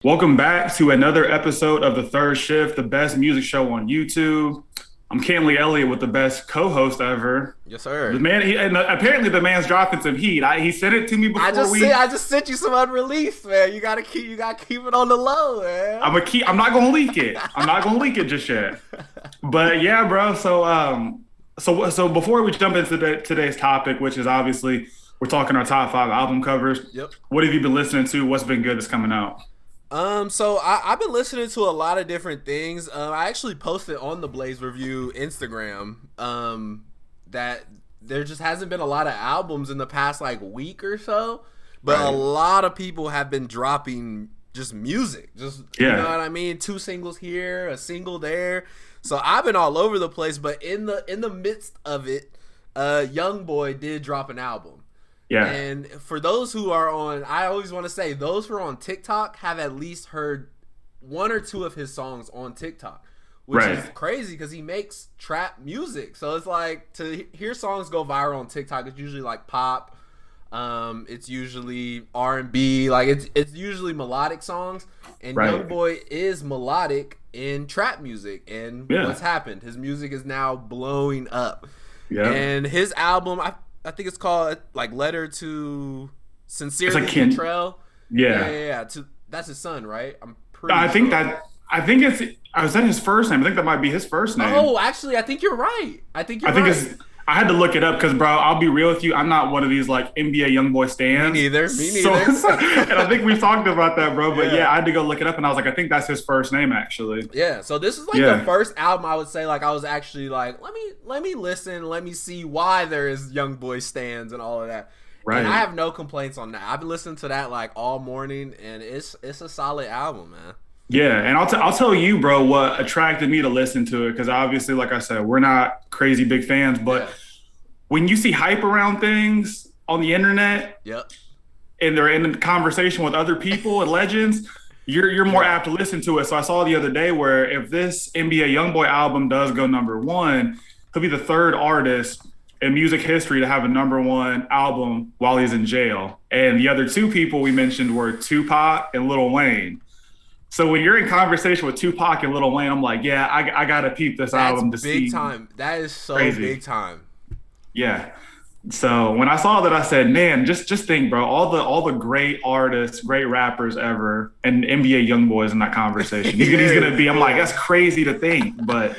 Welcome back to another episode of The Third Shift, the best music show on YouTube. I'm Kenley Elliott with the best co-host ever. Yes, sir. The man, and apparently the man's dropping some heat. He sent it to me before I just sent you some unreleased, man. You gotta keep it on the low, man. I'm not gonna leak it. I'm not gonna leak it just yet. But yeah, bro. So before we jump into today's topic, which is obviously we're talking our top 5 album covers. Yep. What have you been listening to? What's been good that's coming out? So I've been listening to a lot of different things. I actually posted on the Blaze Review Instagram that there just hasn't been a lot of albums in the past like week or so, but Right. a lot of people have been dropping just music. You know what I mean? 2 singles here, a single there. So I've been all over the place, but in the midst of it, YoungBoy did drop an album. Yeah. And for those who are on, I always want to say, those who are on TikTok have at least heard 1 or 2 of his songs on TikTok, which Right. is crazy because he makes trap music. So it's like, to hear songs go viral on TikTok, it's usually like pop, it's usually R&B, like it's usually melodic songs. And Right. YoungBoy is melodic in trap music. And what's happened? His music is now blowing up. Yeah. And his album, I think it's called like Letter to Sincerely like Cantrell. Yeah. That's his son, right? I'm pretty I think sure. is that his first name? I think that might be his first name. Oh, actually, I think you're right. I had to look it up because, bro, I'll be real with you. I'm not one of these like NBA YoungBoy stans. Me neither. And I think we've talked about that, bro. But yeah, I had to go look it up, and I was like, I think that's his first name, actually. Yeah. So this is like the first album I would say like I was actually like, let me listen, let me see why there is YoungBoy stands and all of that. Right. And I have no complaints on that. I've been listening to that like all morning, and it's a solid album, man. Yeah, and I'll tell you, bro, what attracted me to listen to it, because obviously, like I said, we're not crazy big fans, but when you see hype around things on the internet, and they're in a conversation with other people and legends, you're more apt to listen to it. So I saw the other day where if this NBA YoungBoy album does go #1, he'll be the 3rd artist in music history to have a #1 album while he's in jail. And the other 2 people we mentioned were Tupac and Lil Wayne. So when you're in conversation with Tupac and Lil Wayne, I'm like, yeah, I gotta peep this album to see. Big time. That is so Crazy. big time. Yeah. So when I saw that, I said, man, just think, bro, all the great artists, great rappers ever, and NBA YoungBoy is in that conversation. He's gonna be. I'm like, that's crazy to think, but.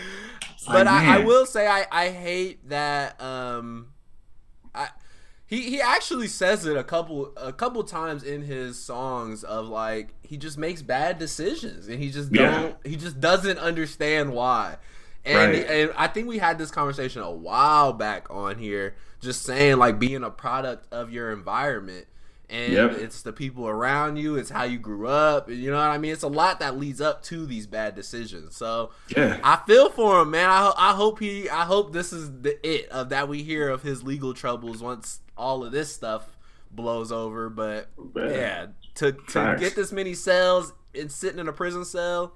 But I will say I hate that. He actually says it a couple times in his songs of like he just makes bad decisions and he just doesn't understand why. And I think we had this conversation a while back on here, just saying like being a product of your environment. And it's the people around you, it's how you grew up, you know what I mean? It's a lot that leads up to these bad decisions. So I feel for him, man. I hope this is that we hear of his legal troubles once all of this stuff blows over. But to get this many cells and sitting in a prison cell,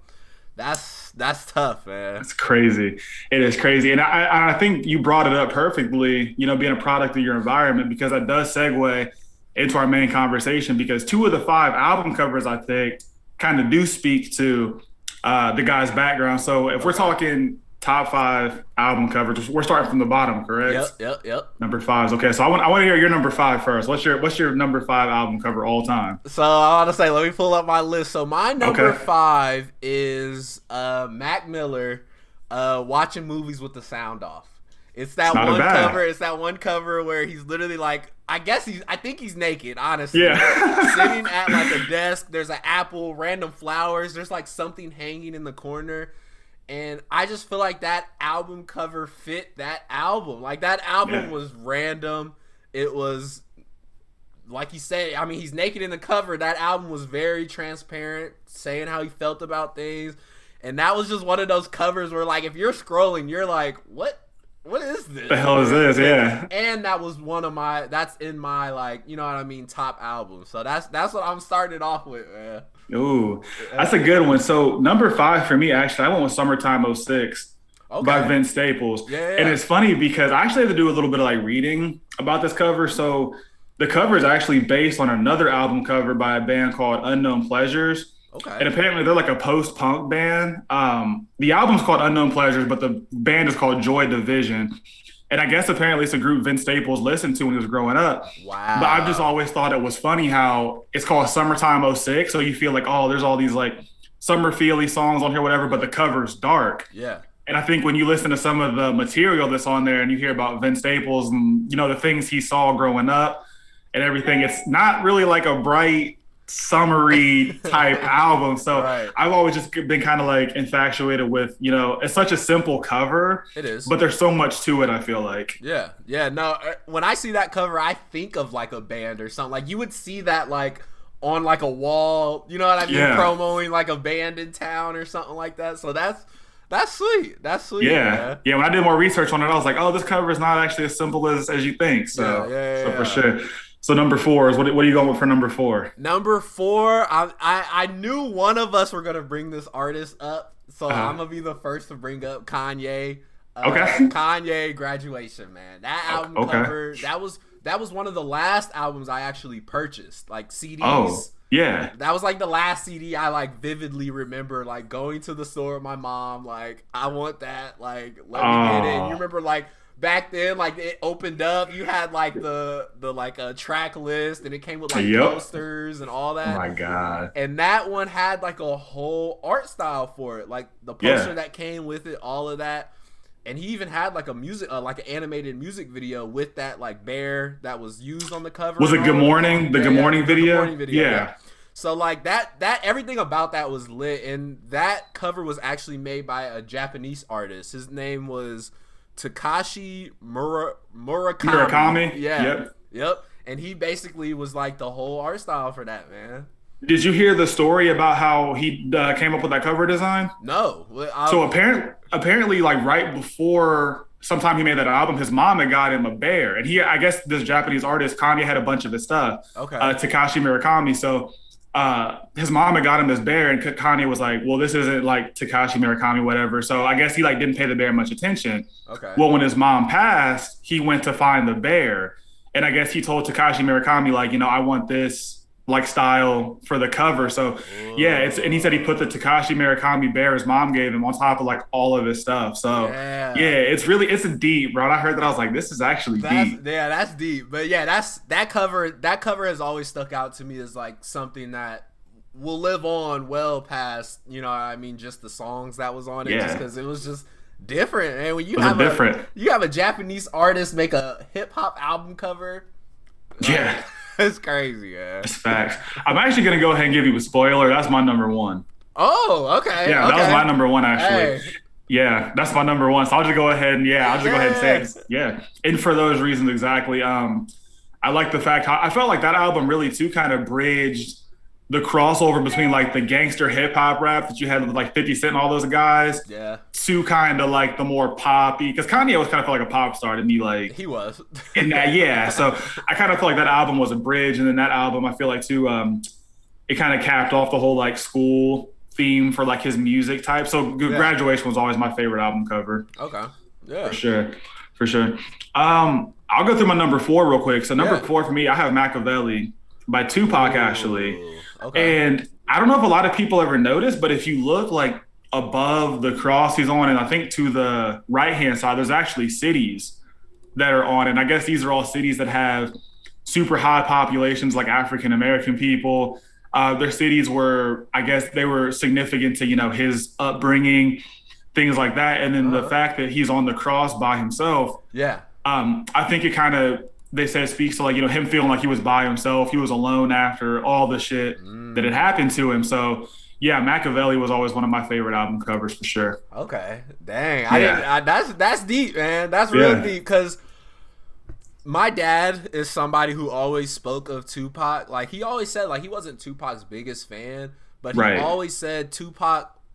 that's tough, man. It's crazy. It is crazy. And I think you brought it up perfectly, you know, being a product of your environment, because that does segue into our main conversation, because 2 of the 5 album covers, I think, kind of do speak to the guy's background. So if we're talking top 5 album covers, we're starting from the bottom, correct? Yep. Number 5s. Okay, so I want to hear your number 5 first. What's your number 5 album cover all time? So I want to say, let me pull up my list. So my number 5 is Mac Miller, Watching Movies with the Sound Off. It's that one cover. It's that one cover where he's literally like, I think he's naked, honestly. Yeah. Sitting at like a desk. There's an apple, random flowers. There's like something hanging in the corner. And I just feel like that album cover fit that album. Like that album was random. It was, like you said, I mean, he's naked in the cover. That album was very transparent, saying how he felt about things. And that was just one of those covers where like, if you're scrolling, you're like, what is this? The hell is this? Yeah. And that was that's in my like, you know what I mean, top album. So that's what I'm starting off with, man. Ooh, that's a good one. So number 5 for me, actually, I went with Summertime '06 by Vince Staples. Yeah. And it's funny because I actually had to do a little bit of like reading about this cover. So the cover is actually based on another album cover by a band called Unknown Pleasures. Okay. And apparently they're like a post-punk band. The album's called Unknown Pleasures, but the band is called Joy Division. And I guess apparently it's a group Vince Staples listened to when he was growing up. Wow. But I've just always thought it was funny how it's called Summertime '06. So you feel like, oh, there's all these like summer feely songs on here, whatever, but the cover's dark. Yeah. And I think when you listen to some of the material that's on there and you hear about Vince Staples and, you know, the things he saw growing up and everything, it's not really like a bright, summery type album. So right. I've always just been kind of like infatuated with, you know, it's such a simple cover. It is. But there's so much to it, I feel like. Yeah. Yeah. No, when I see that cover, I think of like a band or something. Like you would see that like on like a wall, you know what I mean? Yeah. Promoting like a band in town or something like that. So that's sweet. That's sweet. Yeah. Man. Yeah. When I did more research on it, I was like, oh, this cover is not actually as simple as you think. So, yeah. For sure. So number 4 is what are you going with for number 4? Number 4, I knew one of us were gonna bring this artist up, so I'm gonna be the first to bring up Kanye. Okay. Kanye, Graduation, man. That album cover, that was one of the last albums I actually purchased, like CDs. Oh, yeah. That was like the last CD I like vividly remember, like going to the store with my mom, like I want that, like let me get it. You remember like back then, like it opened up, you had like the like a track list, and it came with like posters and all that. Oh my god! And that one had like a whole art style for it, like the poster that came with it, all of that. And he even had like a music, like an animated music video with that like bear that was used on the cover. Was it Good Morning? The Good Morning video? Good Morning video. Yeah. So like that everything about that was lit, and that cover was actually made by a Japanese artist. His name was Takashi Murakami. Yeah. Yep. And he basically was like the whole art style for that, man. Did you hear the story about how he came up with that cover design? No. So apparently, like right before sometime he made that album, his mom had got him a bear, and I guess this Japanese artist Kanye had a bunch of his stuff. Okay. Takashi Murakami. So his mom had got him this bear, and Kanye was like, "Well, this isn't like Takashi Murakami, whatever." So I guess he like didn't pay the bear much attention. Okay. Well, when his mom passed, he went to find the bear, and I guess he told Takashi Murakami like, you know, I want this like style for the cover. So and he said he put the Takashi Murakami bear his mom gave him on top of like all of his stuff. So it's a deep, bro. And I heard that, I was like, this is actually deep. Yeah, that's deep. But yeah, that cover has always stuck out to me as like something that will live on well past, you know, I mean, just the songs that was on it, just because it was just different. And when you have a Japanese artist make a hip hop album cover, it's crazy, yeah. It's facts. I'm actually gonna go ahead and give you a spoiler. That's my number 1. Oh, okay. Yeah, okay. That was my number 1 actually. Hey. Yeah, that's my number 1. So I'll just go ahead and say it. Yeah. And for those reasons exactly. I like the fact how I felt like that album really too kind of bridged the crossover between like the gangster hip hop rap that you had with like 50 Cent and all those guys, to kind of like the more poppy, because Kanye was kind of felt like a pop star to me, like he was in that, So I kind of feel like that album was a bridge, and then that album I feel like too, it kind of capped off the whole like school theme for like his music type. So Graduation was always my favorite album cover. Okay, yeah, for sure. I'll go through my number 4 real quick. So number 4 for me, I have Machiavelli by Tupac actually. Okay. And I don't know if a lot of people ever noticed, but if you look like above the cross he's on, and I think to the right-hand side, there's actually cities that are on. And I guess these are all cities that have super high populations, like African-American people. They're cities where I guess they were significant to, you know, his upbringing, things like that. And then the fact that he's on the cross by himself. Yeah. I think it kind of, they said, speaks to like, you know, him feeling like he was by himself. He was alone after all the shit that had happened to him. So yeah, Machiavelli was always one of my favorite album covers for sure. Okay. Dang. That's deep, man. That's real deep, because my dad is somebody who always spoke of Tupac. Like he always said like he wasn't Tupac's biggest fan, but he always said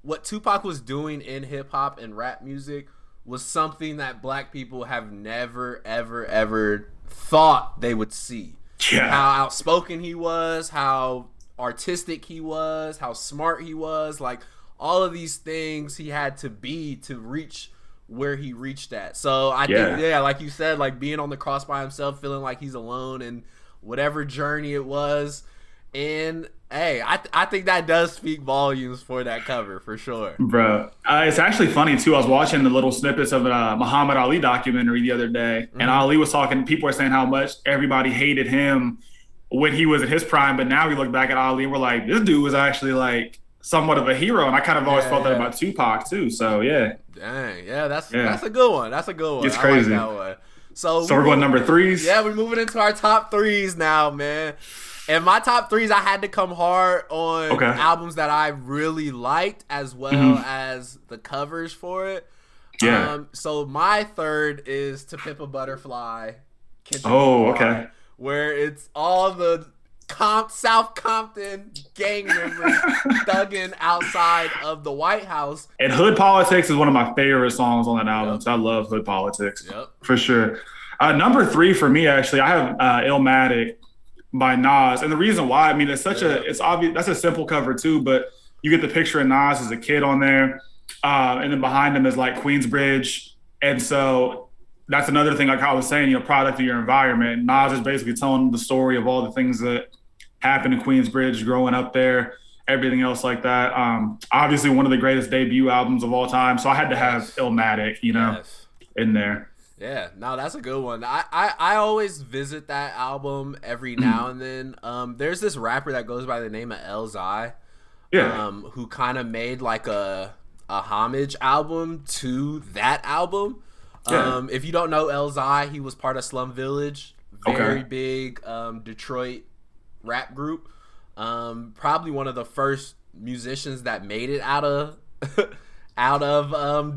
what Tupac was doing in hip hop and rap music was something that black people have never, ever, ever thought they would see. Yeah. How outspoken he was, how artistic he was, how smart he was, like all of these things he had to be to reach where he reached at. So I think, like you said, like being on the cross by himself, feeling like he's alone and whatever journey it was, And hey, I think that does speak volumes for that cover for sure, bro. It's actually funny too. I was watching the little snippets of a Muhammad Ali documentary the other day, and Ali was talking. People were saying how much everybody hated him when he was at his prime, but now we look back at Ali and we're like, this dude was actually like somewhat of a hero, and I kind of always felt that about Tupac too. So yeah, dang, that's a good one. That's a good one. It's crazy. I like that one. So we're going number threes. Yeah, we're moving into our top threes now, man. And my top threes, I had to come hard on albums that I really liked, as well as the covers for it. Yeah. So my third is To Pimp a Butterfly. Where it's all the South Compton gang members thugging outside of the White House. And Hood Politics is one of my favorite songs on that album. So I love Hood Politics. For sure. Number three for me, actually, I have Illmatic by Nas. And the reason why, I mean, it's obvious. That's a simple cover too, but you get the picture of Nas as a kid on there. And then behind him is like Queensbridge. And so that's another thing, like I was saying, product of your environment. Nas is basically telling the story of all the things that happened in Queensbridge growing up there, everything else like that. Obviously one of the greatest debut albums of all time. So I had to have Illmatic, in there. Yeah, no, that's a good one. I always visit that album every now and then. There's this rapper that goes by the name of Elzhi, who kind of made like a homage album to that album. If you don't know Elzhi, he was part of Slum Village, very big Detroit rap group. Probably one of the first musicians that made it out of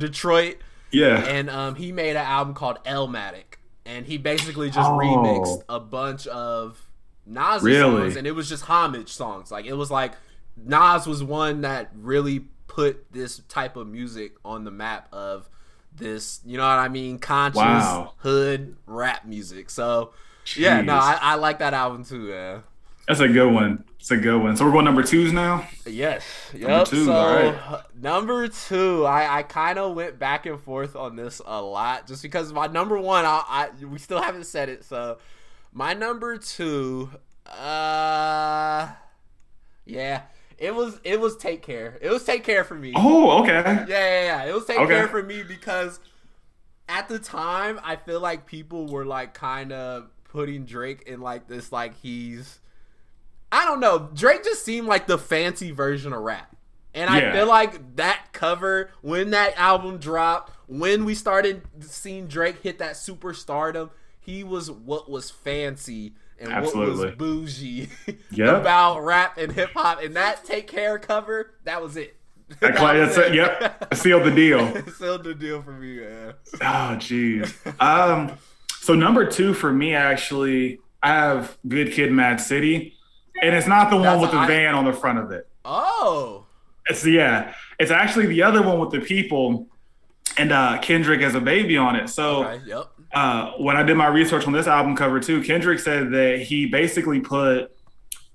Detroit. Yeah. And he made an album called Illmatic, and he basically just remixed a bunch of Nas songs, and it was just homage songs. Like, it was like Nas was one that really put this type of music on the map of this, you know what I mean, conscious hood rap music. So I like that album too. Yeah, that's a good one. It's a good one. So we're going number twos now? Yes. Number two, so, all right. Number two, I kind of went back and forth on this a lot just because my number one, we still haven't said it. So my number two, it was Take Care. It was Take Care for me. Oh, okay. Yeah. It was Take Care for me because at the time, I feel like people were like kind of putting Drake in like this, like I don't know. Drake just seemed like the fancy version of rap. And I feel like that cover, when that album dropped, when we started seeing Drake hit that superstardom, he was what was fancy and what was bougie about rap and hip hop. And that Take Care cover, that was it. Sealed the deal. Sealed the deal for me, man. Oh, jeez. So number two for me, actually, I have Good Kid, Mad City. And it's not the one with the van on the front of it. Oh. It's actually the other one with the people and Kendrick as a baby on it. So when I did my research on this album cover too, Kendrick said that he basically put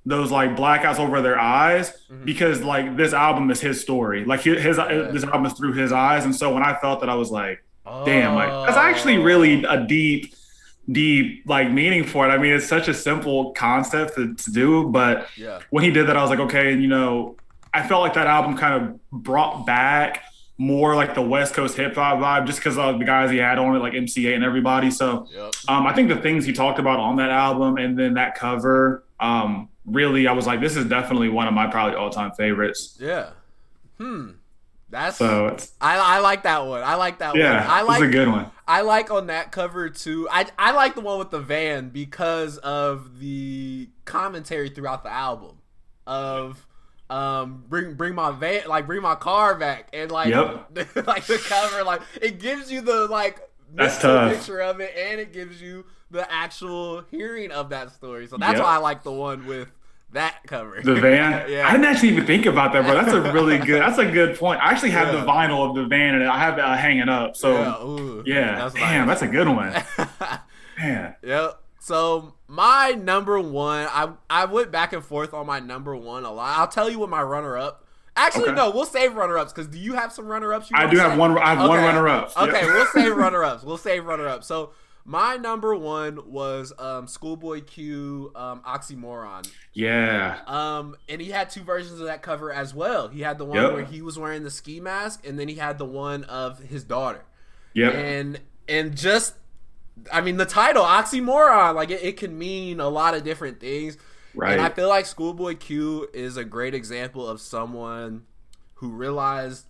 those like blackouts over their eyes because like this album is his story. Like this album is through his eyes. And so when I felt that, I was like, damn, like that's actually really a deep like meaning for it. I mean, it's such a simple concept to do, but when he did that, I was like, okay, I felt like that album kind of brought back more like the West Coast hip hop vibe just because of the guys he had on it, like MCA and everybody. So I think the things he talked about on that album and then that cover, really, I was like, this is definitely one of my probably all-time favorites. Yeah. That's I like that one. I like that one. Yeah, it's a good one. I like on that cover too. I like the one with the van because of the commentary throughout the album of bring my van, like bring my car back, and like like the cover, like it gives you the like picture of it, and it gives you the actual hearing of that story. So that's why I like the one with that cover. The van? I didn't actually even think about that, bro. That's a good point. I actually have the vinyl of the van and I have it hanging up. So that's a good one. Man. Yep. So my number one, I went back and forth on my number one a lot. I'll tell you what my runner-up. Actually, no, we'll save runner-ups because do you have some runner-ups? I do have one. I have one runner-up. Okay, we'll save runner-ups. So My number one was Schoolboy Q, Oxymoron. Yeah. And he had two versions of that cover as well. He had the one where he was wearing the ski mask, and then he had the one of his daughter. Yep. And just, I mean, the title, Oxymoron, like it can mean a lot of different things. Right. And I feel like Schoolboy Q is a great example of someone who realized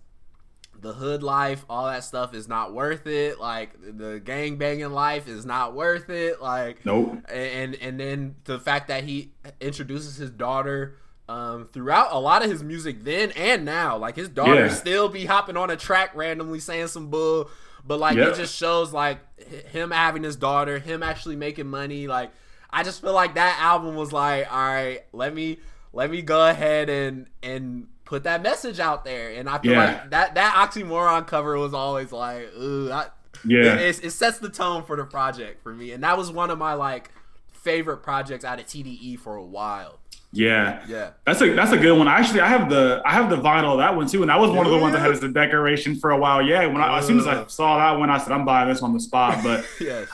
the hood life, all that stuff is not worth it. Like the gang banging life is not worth it. Like, nope. And then the fact that he introduces his daughter throughout a lot of his music then and now. Like his daughter still be hopping on a track randomly saying some bull, but like it just shows like him having his daughter, him actually making money. Like I just feel like that album was like, all right, let me go ahead and put that message out there. And I feel like that Oxymoron cover was always like, ooh, it sets the tone for the project for me. And that was one of my like favorite projects out of TDE for a while. Yeah. That's a good one. Actually, I have the vinyl of that one too, and that was one of the ones I had as a decoration for a while. Yeah, as soon as I saw that one, I said I'm buying this on the spot. But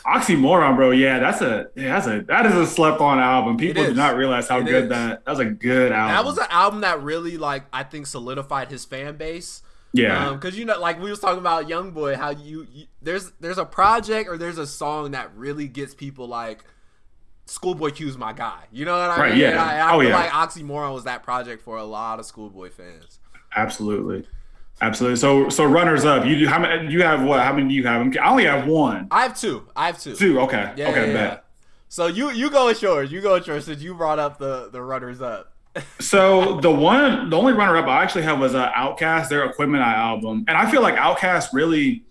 Oxymoron, bro, that is a slept on album. People do not realize how good that was a good album. That was an album that really like I think solidified his fan base. Yeah, because like we was talking about YoungBoy, how you there's a project or there's a song that really gets people like, Schoolboy Q's my guy. You know what I mean? Yeah. I feel like Oxymoron was that project for a lot of Schoolboy fans. Absolutely. So runners up. You do how many? You have what? How many do you have? I only have one. I have two. Two. Okay. Bet. So you go with yours. Since you brought up the runners up. So the only runner up I actually have was Outkast, their Equipment Eye album, and I feel like Outkast really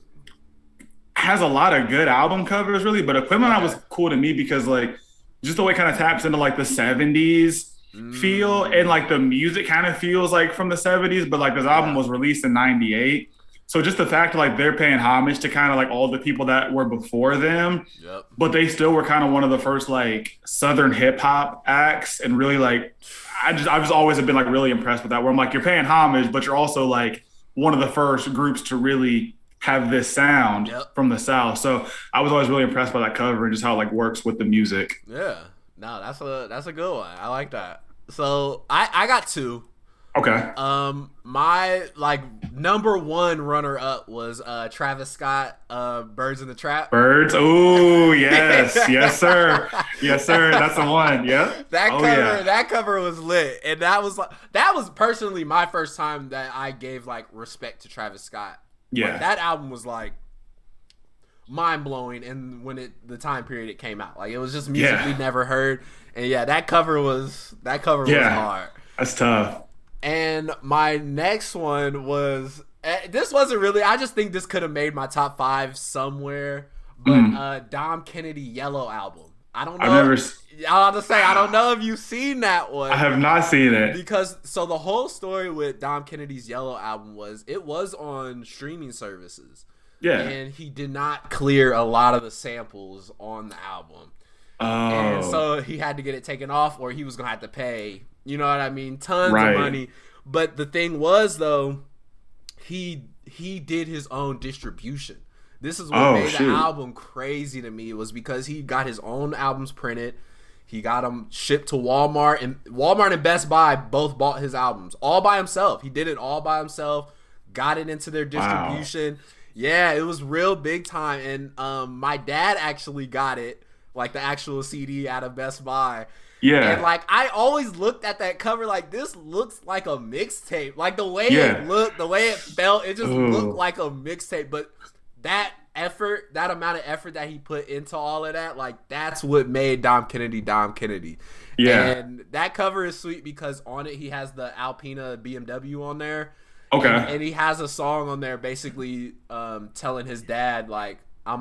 has a lot of good album covers, really. But Equipment Eye was cool to me because like, just the way it kind of taps into like the 70s feel, and like the music kind of feels like from the 70s, but like this album was released in 98. So just the fact that like they're paying homage to kind of like all the people that were before them, but they still were kind of one of the first like Southern hip hop acts, and really like, I've just always been like really impressed with that, where I'm like, you're paying homage, but you're also like one of the first groups to really have this sound from the South. So I was always really impressed by that cover and just how it like works with the music. Yeah. No, that's a good one. I like that. So I got two. Okay. My like number one runner up was Travis Scott, Birds in the Trap. Birds. Oh yes. Yes, sir. Yes, sir. That's the one. Yep. That cover was lit. And that was personally my first time that I gave like respect to Travis Scott. Yeah, like, that album was like mind blowing, and when the time period it came out, like it was just music we'd never heard, and that cover was hard. That's tough. And my next one was this wasn't really. I just think this could have made my top 5 somewhere, but Dom Kennedy Yellow album. I don't know. I'll have to say I don't know if you've seen that one. I have not seen it. Because so the whole story with Dom Kennedy's Yellow album was it was on streaming services. Yeah. And he did not clear a lot of the samples on the album. Oh. And so he had to get it taken off, or he was gonna have to pay, you know what I mean, tons of money. But the thing was though, he did his own distribution. This is what made the album crazy to me, was because he got his own albums printed. He got them shipped to Walmart, and Best Buy both bought his albums all by himself. He did it all by himself, got it into their distribution. Wow. Yeah, it was real big time. And my dad actually got it, like the actual CD out of Best Buy. Yeah. And like I always looked at that cover like, this looks like a mixtape. Like the way it looked, the way it felt, it just looked like a mixtape. But that amount of effort that he put into all of that, like that's what made Dom Kennedy. Yeah. And that cover is sweet because on it he has the Alpina BMW on there. Okay. And he has a song on there basically telling his dad like, I'll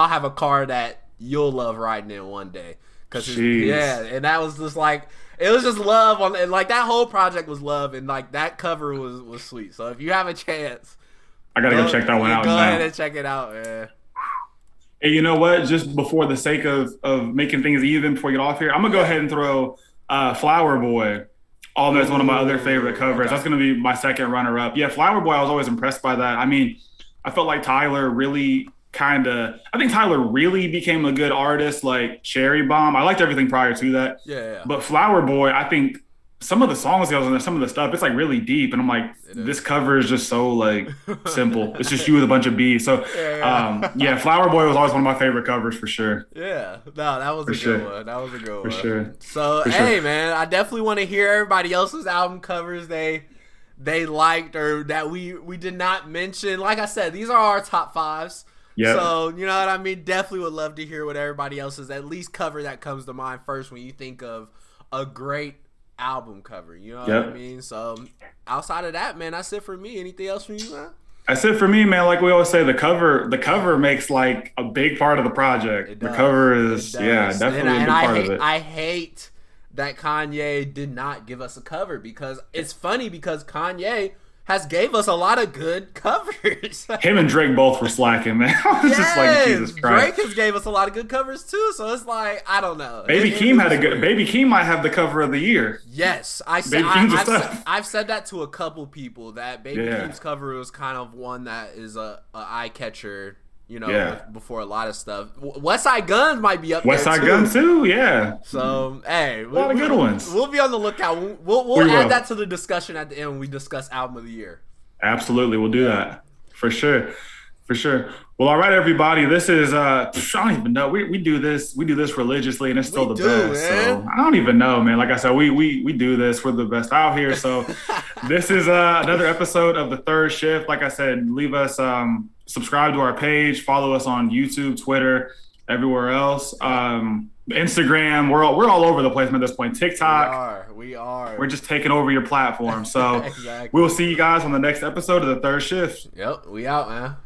have a car that you'll love riding in one day. And that was just like, it was just love and like that whole project was love, and like that cover was sweet. So if you have a chance, I gotta go check that one out. Go ahead and check it out, man. Hey, you know what? Just before the sake of making things even before we get off here, I'm gonna go ahead and throw Flower Boy on there as one of my other favorite covers. That's gonna be my second runner up. Yeah, Flower Boy, I was always impressed by that. I mean, I felt like Tyler really I think Tyler really became a good artist like Cherry Bomb. I liked everything prior to that. Yeah. But Flower Boy, I think some of the songs he was in there, some of the stuff, it's like really deep. And I'm like, this cover is just so like simple. It's just you with a bunch of bees. So yeah, Flower Boy was always one of my favorite covers for sure. Yeah. No, that was a good one. That was a good one. For sure. So hey man, I definitely want to hear everybody else's album covers they liked or that we did not mention. Like I said, these are our top 5s. Yeah. So, you know what I mean? Definitely would love to hear what everybody else's at least cover that comes to mind first when you think of a great album cover. You know what I mean? So, outside of that, man, that's it for me. Anything else from you, man? That's it for me, man. Like we always say, the cover makes like a big part of the project. The cover is definitely a big part of it. I hate that Kanye did not give us a cover because it's funny because Kanye has gave us a lot of good covers. Him and Drake both were slacking, man. It's just like, Jesus Christ. Drake has gave us a lot of good covers too, so it's like, I don't know. Baby Keem might have the cover of the year. Yes, I've said that to a couple people that Baby Keem's cover was kind of one that is a eye catcher. You know, before a lot of stuff. West Side Guns might be up West there, Side Guns too, yeah. So, hey. A lot of good ones. We'll be on the lookout. We'll add that to the discussion at the end when we discuss Album of the Year. Absolutely, we'll do that. For sure. Well, all right, everybody. This is, I don't even know. We do this religiously, and it's still the best. Man. So, I don't even know, man. Like I said, we do this. We're the best out here. So, this is another episode of The Third Shift. Like I said, leave us... subscribe to our page, follow us on YouTube, Twitter, everywhere else. Instagram, we're all over the place at this point. TikTok. We are. We're just taking over your platform. So exactly. We will see you guys on the next episode of The Third Shift. Yep, we out, man.